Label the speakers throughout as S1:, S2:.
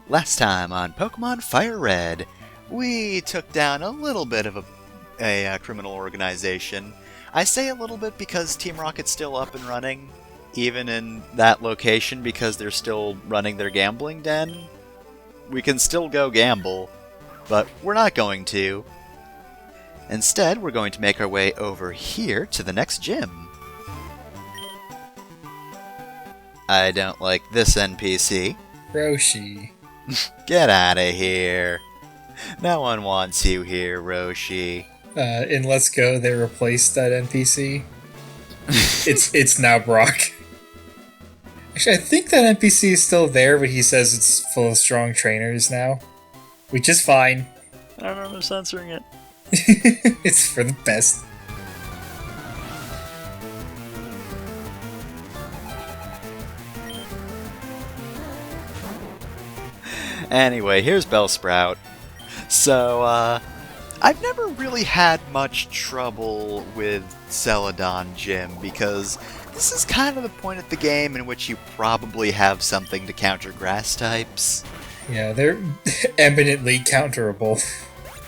S1: Last time on Pokemon FireRed, we took down a little bit of a criminal organization. I say a little bit because Team Rocket's still up and running, even in that location because they're still running their gambling den. We can still go gamble, but we're not going to. Instead, we're going to make our way over here to the next gym. I don't like this NPC.
S2: Roshi.
S1: Get out of here. No one wants you here, Roshi.
S2: In Let's Go, they replaced that NPC. It's now Brock. Actually, I think that NPC is still there, but he says it's full of strong trainers now. Which is fine.
S1: I don't remember censoring it.
S2: It's for the best.
S1: Anyway, here's Bellsprout. So, I've never really had much trouble with Celadon Gym because this is kind of the point of the game in which you probably have something to counter grass types.
S2: Yeah, they're eminently counterable.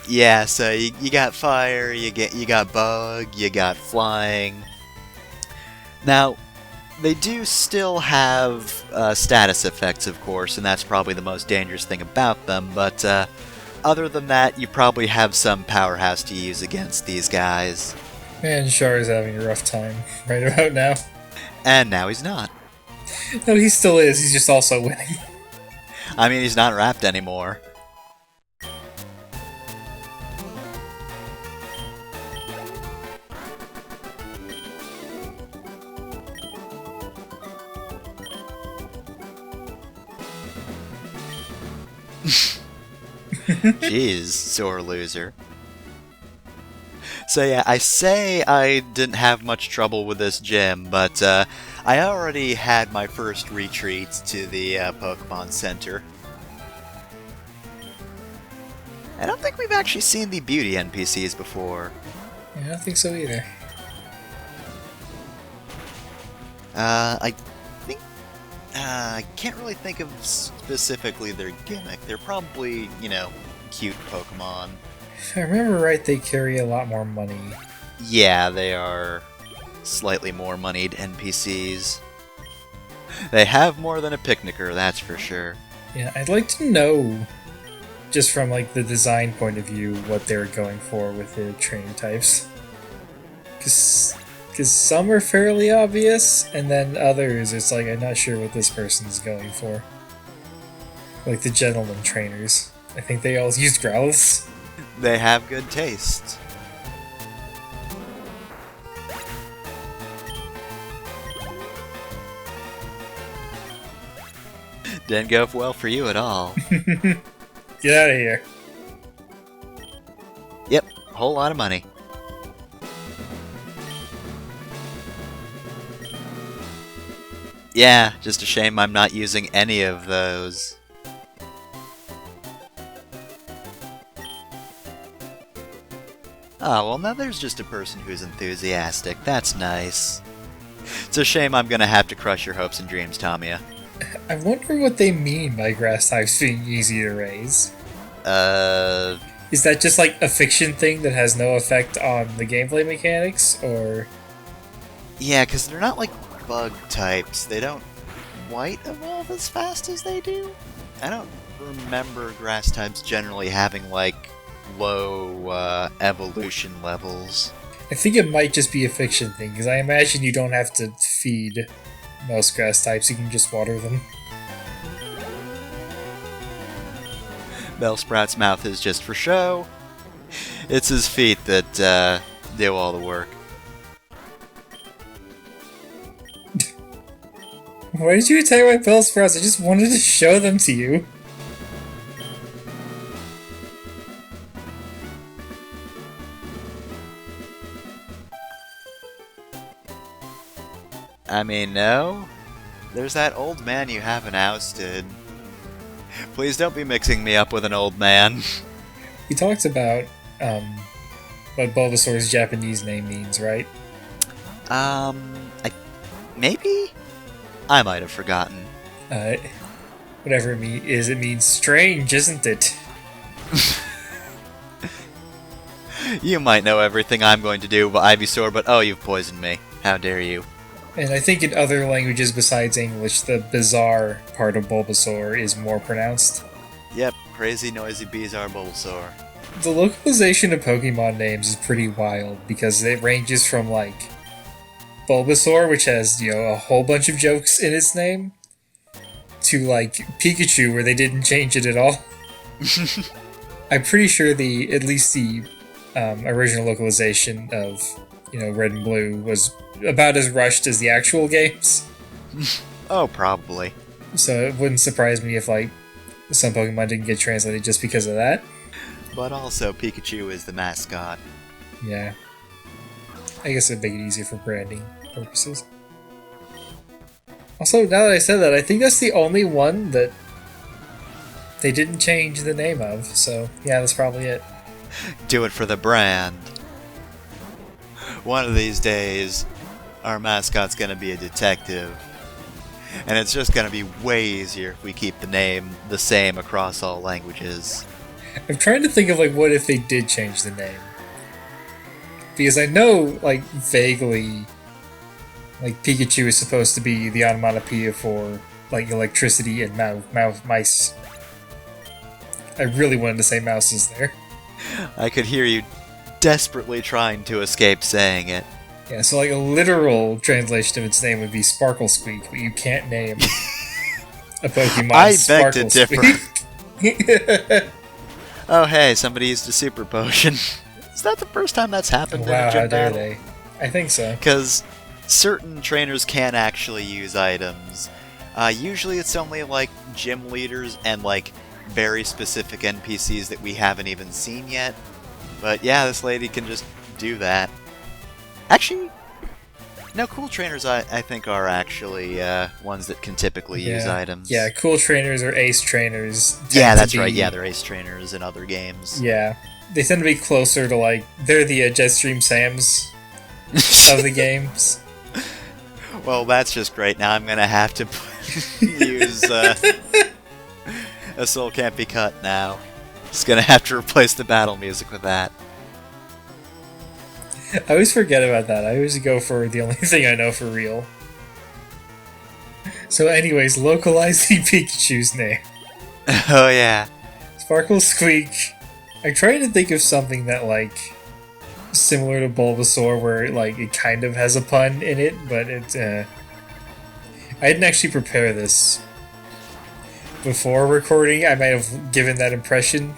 S1: Yeah, so you got fire, you got bug, you got flying. Now, they do still have status effects, of course, and that's probably the most dangerous thing about them, but other than that, you probably have some powerhouse to use against these guys.
S2: Man, Char is having a rough time right about now.
S1: And now he's not.
S2: No, he still is, he's just also winning.
S1: I mean, he's not wrapped anymore. Jeez, sore loser. So yeah, I say I didn't have much trouble with this gym, but I already had my first retreat to the Pokemon Center. I don't think we've actually seen the beauty NPCs before.
S2: Yeah, I don't think so either.
S1: I think... I can't really think of specifically their gimmick. They're probably, cute Pokemon.
S2: If I remember right, they carry a lot more money.
S1: Yeah, they are slightly more moneyed NPCs. They have more than a picnicker, that's for sure.
S2: Yeah, I'd like to know, just from like the design point of view, what they were going for with the training types. Because some are fairly obvious, and then others, it's like, I'm not sure what this person's going for. Like the gentleman trainers. I think they all use Growlithe.
S1: They have good taste. Didn't go well for you at all.
S2: Get out of here.
S1: Yep, whole lot of money. Yeah, just a shame I'm not using any of those. Oh, well now there's just a person who's enthusiastic. That's nice. It's a shame I'm gonna have to crush your hopes and dreams, Tamiya.
S2: I wonder what they mean by grass types being easy to raise.
S1: Is
S2: that just like a fiction thing that has no effect on the gameplay mechanics, or...?
S1: Yeah, because they're not like bug types. They don't quite evolve as fast as they do. I don't remember grass types generally having like low evolution levels.
S2: I think it might just be a fiction thing, because I imagine you don't have to feed most grass types, you can just water them.
S1: Bellsprout's mouth is just for show. It's his feet that do all the work.
S2: Why did you attack my Bellsprouts? I just wanted to show them to you.
S1: I mean, no. There's that old man you haven't ousted. Please don't be mixing me up with an old man.
S2: He talks about what Bulbasaur's Japanese name means, right?
S1: Maybe? I might have forgotten.
S2: whatever it means strange, isn't it?
S1: You might know everything I'm going to do, Ivysaur, but oh, you've poisoned me. How dare you?
S2: And I think in other languages besides English, the bizarre part of Bulbasaur is more pronounced.
S1: Yep, crazy, noisy Bizarre Bulbasaur.
S2: The localization of Pokemon names is pretty wild because it ranges from like Bulbasaur, which has, a whole bunch of jokes in its name, to like Pikachu, where they didn't change it at all. I'm pretty sure at least the original localization of Red and Blue was about as rushed as the actual games.
S1: Oh, probably.
S2: So it wouldn't surprise me if like some Pokemon didn't get translated just because of that.
S1: But also, Pikachu is the mascot.
S2: Yeah. I guess it'd make it easier for branding purposes. Also, now that I said that, I think that's the only one that they didn't change the name of, so yeah, that's probably it.
S1: Do it for the brand. One of these days, our mascot's gonna be a detective. And it's just gonna be way easier if we keep the name the same across all languages.
S2: I'm trying to think of like what if they did change the name. Because I know, like, vaguely, like, Pikachu is supposed to be the onomatopoeia for, like, electricity and mice. I really wanted to say mouses there.
S1: I could hear you desperately trying to escape saying it.
S2: Yeah, so, like, a literal translation of its name would be Sparkle Squeak, but you can't name a Pokemon
S1: I beg
S2: Sparkle
S1: to differ.
S2: Squeak.
S1: Oh, hey, somebody used a super potion. Is that the first time that's happened in a
S2: Wow,
S1: gym
S2: how dare
S1: battle?
S2: they? I think so.
S1: Because certain trainers can actually use items. Usually it's only like gym leaders and like very specific NPCs that we haven't even seen yet. But yeah, this lady can just do that. Actually, no, cool trainers I think are actually ones that can typically use items.
S2: Yeah, cool trainers or ace trainers.
S1: Yeah, that's
S2: right.
S1: Yeah, they're ace trainers in other games.
S2: Yeah. They tend to be closer to, like, they're the Jetstream Sams of the games.
S1: Well, that's just great. Now I'm gonna have to use A Soul Can't Be Cut now. Just gonna have to replace the battle music with that.
S2: I always forget about that. I always go for the only thing I know for real. So anyways, localize the Pikachu's name.
S1: Oh yeah.
S2: Sparkle Squeak. I'm trying to think of something that, like, similar to Bulbasaur, where, like, it kind of has a pun in it, but it, I didn't actually prepare this before recording. I might have given that impression.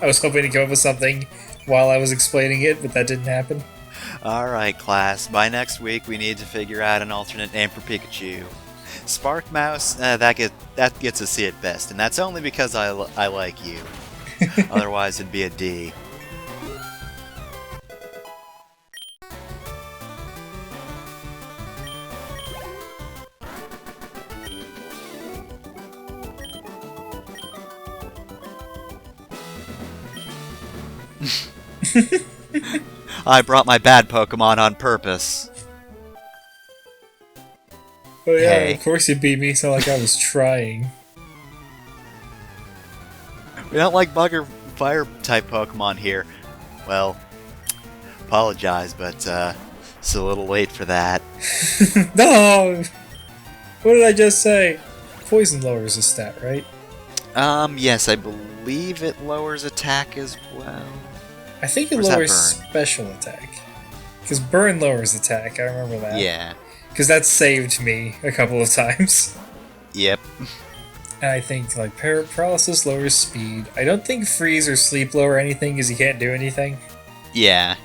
S2: I was hoping to come up with something while I was explaining it, but that didn't happen.
S1: Alright, class. By next week, we need to figure out an alternate name for Pikachu. Spark Mouse, that gets a C at best, and that's only because I like you. Otherwise, it'd be a D. I brought my bad Pokemon on purpose.
S2: Oh yeah,
S1: Hey.
S2: Of course you beat me, so like I was trying.
S1: We don't like bug or fire type Pokemon here. Well, apologize, but it's a little late for that.
S2: No! What did I just say? Poison lowers a stat, right?
S1: Yes, I believe it lowers attack as well.
S2: I think it
S1: Or is that
S2: lowers
S1: burn?
S2: special attack. Because burn lowers attack, I remember that.
S1: Yeah.
S2: Because that saved me a couple of times.
S1: Yep.
S2: And I think, like, paralysis lowers speed. I don't think freeze or sleep lower anything because you can't do anything.
S1: Yeah.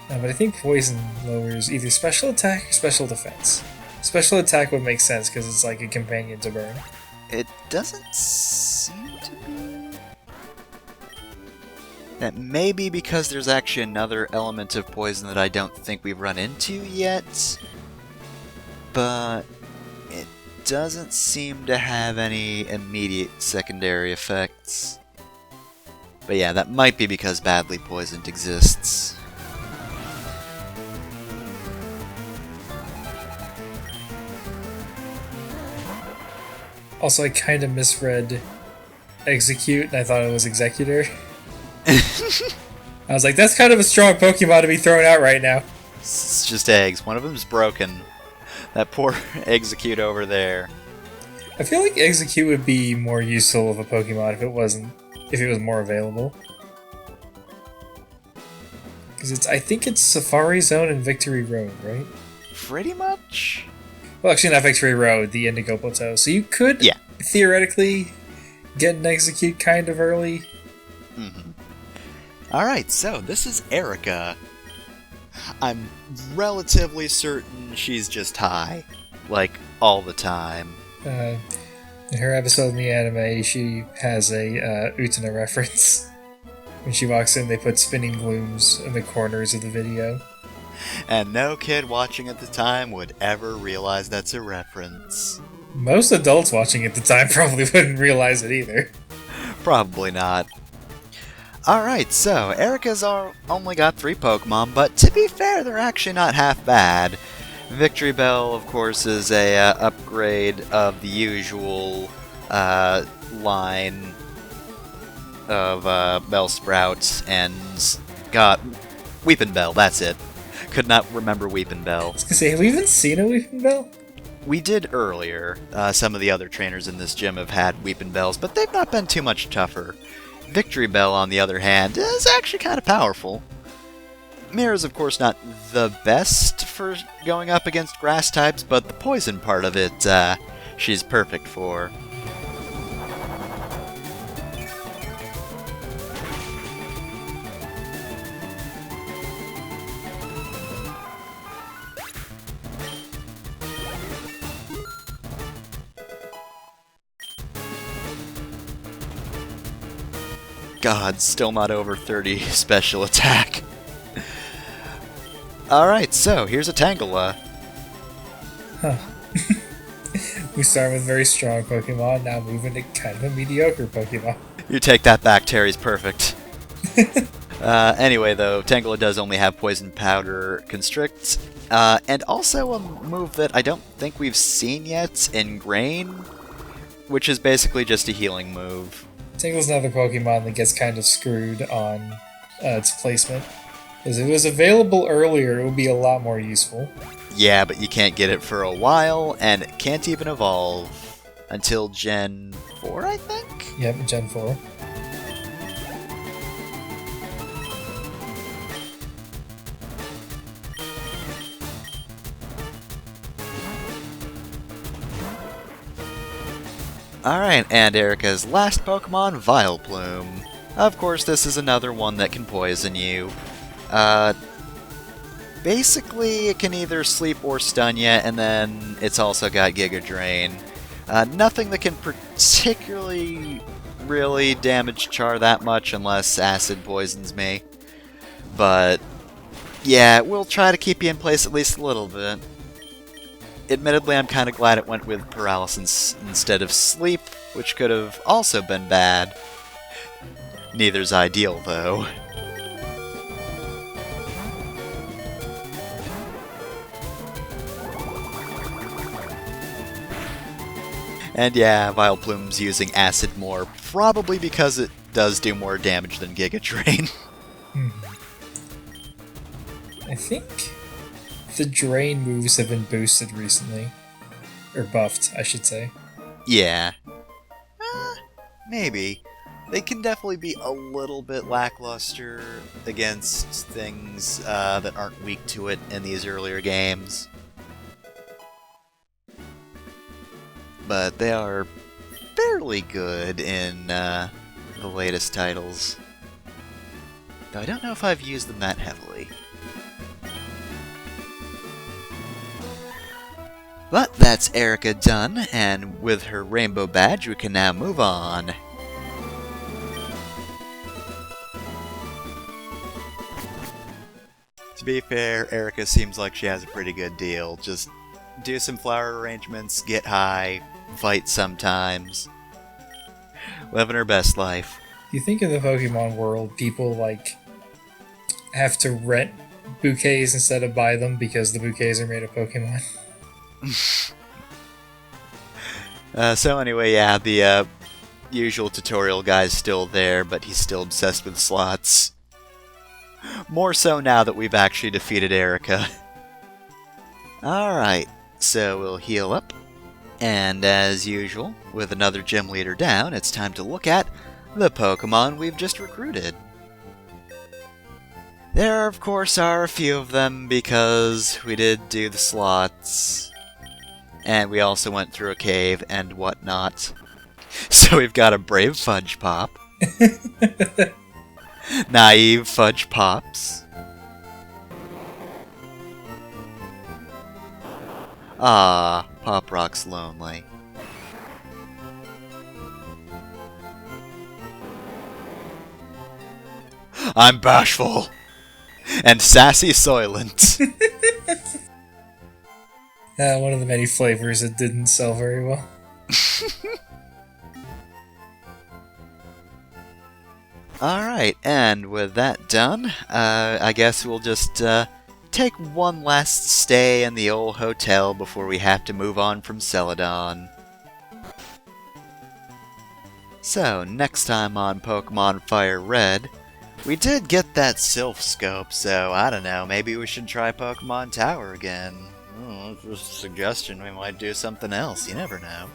S2: But I think poison lowers either special attack or special defense. Special attack would make sense because it's like a companion to burn.
S1: It doesn't seem to be. That may be because there's actually another element of poison that I don't think we've run into yet. But it doesn't seem to have any immediate secondary effects. But yeah, that might be because badly poisoned exists.
S2: Also, I kind of misread Execute, and I thought it was Executor. I was like, that's kind of a strong Pokemon to be thrown out right now.
S1: It's just eggs. One of them's broken. That poor Execute over there.
S2: I feel like Execute would be more useful of a Pokemon if it was more available. Because I think it's Safari Zone and Victory Road, right?
S1: Pretty much.
S2: Well, actually, not Victory Road, the Indigo Plateau. So you could, theoretically, get an Execute kind of early.
S1: Mm-hmm. Alright, so this is Erica. I'm relatively certain she's just high. Like, all the time.
S2: In her episode in the anime, she has a Utena reference. When she walks in, they put spinning glooms in the corners of the video.
S1: And no kid watching at the time would ever realize that's a reference.
S2: Most adults watching at the time probably wouldn't realize it either.
S1: Probably not. Alright, so Erica's only got 3 Pokemon, but to be fair, they're actually not half bad. Victory Bell, of course, is a upgrade of the usual line of Bellsprout, and got Weepin' Bell, that's it. Could not remember Weepin' Bell.
S2: I was gonna say, have we even seen a Weepin' Bell?
S1: We did earlier. Some of the other trainers in this gym have had Weepin' Bells, but they've not been too much tougher. Victory Bell, on the other hand, is actually kind of powerful. Mira's, of course, not the best for going up against grass types, but the poison part of it, she's perfect for. God, still not over 30 special attack. Alright, so here's a Tangela.
S2: Huh. We start with very strong Pokemon, now moving to kind of a mediocre Pokemon.
S1: You take that back, Terry's perfect. Anyway, though, Tangela does only have Poison Powder Constrict, and also a move that I don't think we've seen yet, Ingrain, which is basically just a healing move.
S2: Tangle's another Pokemon that gets kind of screwed on its placement. Because if it was available earlier, it would be a lot more useful.
S1: Yeah, but you can't get it for a while, and it can't even evolve until Gen 4, I think?
S2: Yep, Gen 4.
S1: Alright, and Erica's last Pokemon, Vileplume. Of course, this is another one that can poison you. Basically, it can either sleep or stun you, and then it's also got Giga Drain. Nothing that can particularly really damage Char that much unless Acid poisons me. But, yeah, we'll try to keep you in place at least a little bit. Admittedly, I'm kind of glad it went with Paralysis instead of Sleep, which could have also been bad. Neither's ideal, though. And yeah, Vileplume's using Acid more, probably because it does do more damage than Giga Drain.
S2: I think the Drain moves have been boosted recently. Or buffed, I should say.
S1: Yeah. Maybe. They can definitely be a little bit lackluster against things that aren't weak to it in these earlier games. But they are fairly good in the latest titles. Though I don't know if I've used them that heavily. But that's Erica done, and with her rainbow badge we can now move on. To be fair, Erica seems like she has a pretty good deal. Just do some flower arrangements, get high, fight sometimes. Living her best life.
S2: Do you think in the Pokemon world, people, like, have to rent bouquets instead of buy them because the bouquets are made of Pokemon?
S1: So anyway, yeah, the usual tutorial guy's still there, but he's still obsessed with slots. More so now that we've actually defeated Erica. Alright, so we'll heal up. And as usual, with another gym leader down, it's time to look at the Pokemon we've just recruited. There, of course, are a few of them because we did do the slots. And we also went through a cave and whatnot. So we've got a brave Fudge Pop. Naive Fudge Pops. Ah, Pop Rock's lonely. I'm bashful! And sassy Soylent.
S2: One of the many flavors that didn't sell very well.
S1: Alright, and with that done, I guess we'll just take one last stay in the old hotel before we have to move on from Celadon. So, next time on Pokemon FireRed, we did get that Sylph Scope, so I don't know, maybe we should try Pokemon Tower again. It's just a suggestion, we might do something else, you never know.